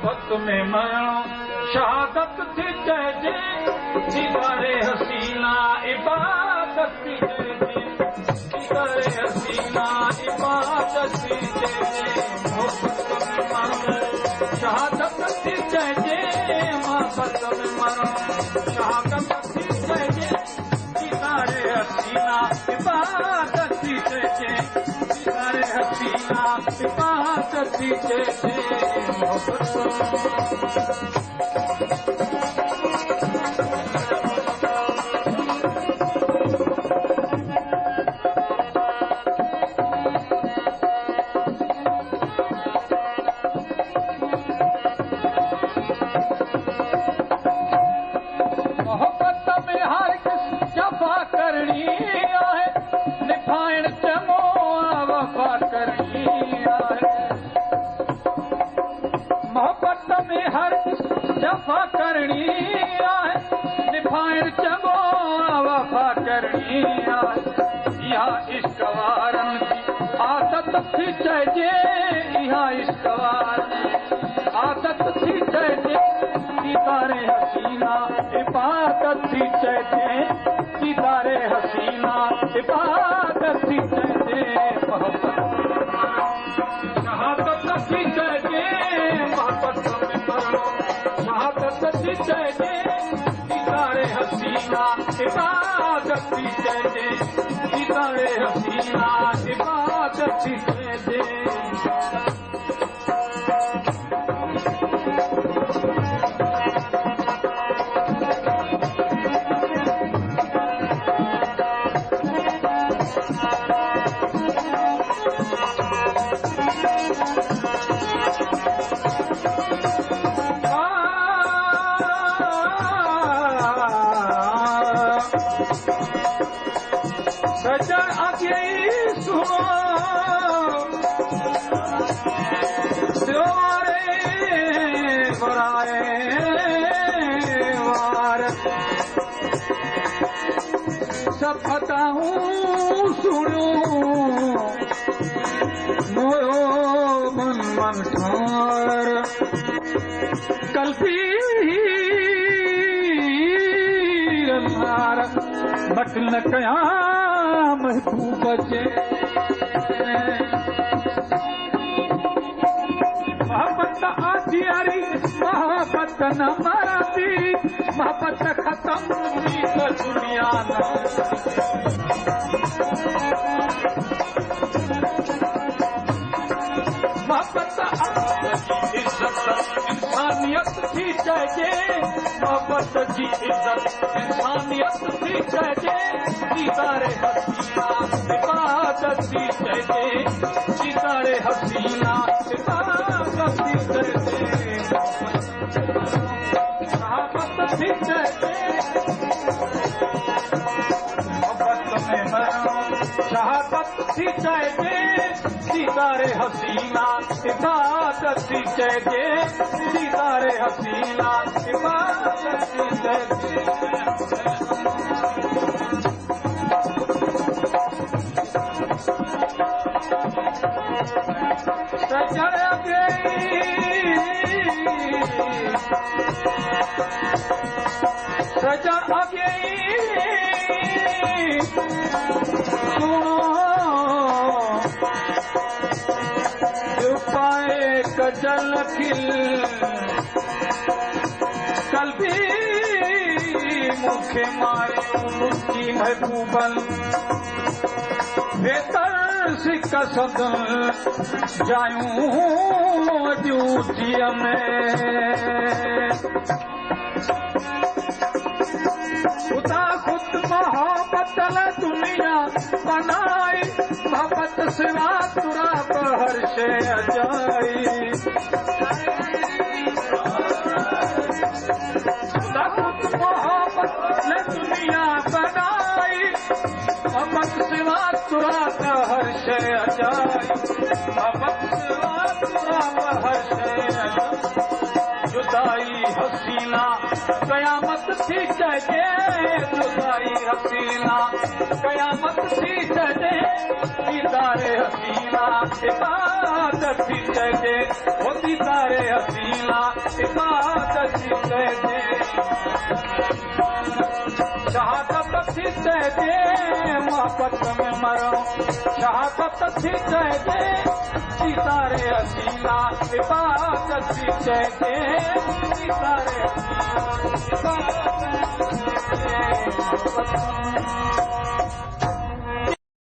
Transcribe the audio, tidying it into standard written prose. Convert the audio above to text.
मोहब्बत में मरणो शहादत थी चइजे दीदारे हसीना इबादत थी चइजे दीदारे हसीना इबादत थी चइजे मोहब्बत में मरणो शहादत थी चइजे मोहब्बत में मरणो शहादत थी चइजे दीदारे हसीना इबादत थी चइजे दीदारे हसीना इबादत थी चइजे मोहब्बत थी चइजे इहा इश्क़वार आदत थी चइजे दीदारे हसीना इबादत थी चइजे दीदारे हसीना इबादत थी चइजे शहादत थी चइजे मोहब्बत में मरणो शहादत थी चइजे दीदारे हसीना इबादत थी चइजे दीदारे हसीना इबादत थी चइजे सजन अगे सुनो द्वारे बराए वार सब बताऊं सुनो मोरो मन मन ठार कल्पी बट न कया महबूब जे मोहब्बत आजियारी मोहब्बत न मरती मोहब्बत खत्म थी तो दुनिया न मोहब्बत इज्जत इंसानियत थी चइजे मोहब्बत जी इज्जत इंसानियत थी चइजे दीदारे हसीना इबादत थी चइजे दीदारे हसीना इबादत थी चइजे शहादत थी चइजे मोहब्बत में मरणो शहादत थी चइजे दीदारे हसीना इबादत थी चइजे दीदारे हसीना इबादत थी चइजे सजन अगे सजन अगे सुनो पाए कजल खिल कल भी मुखे मारे मुझकी महबूबन बेहतर सिक्का सदन जायूं ड्यूटीअ में खुदा खुद मोहब्बत दुनिया बनाई मोहब्बत सिवा तुरा हर शइ अजाई खुदा खुद मोहब्बत दुनिया बनाई मोहब्बत सिवा तुरा हर शइ अजाई मोहब्बत सिवा तुरा हर शइ अजाई जुदाई हसीना कयामत थी चइजे जुदाई हसीना कयामत थी चइजे दीदारे हसीना असीला इबादत थी चइजे हो दीदारे असीला इबादत थी चइजे शहादत थी चइजे मोहब्बत में मरो शहादत थी चइजे दीदारे असीला इबादत थी चइजे दीदारे असीला इबादत थी चइजे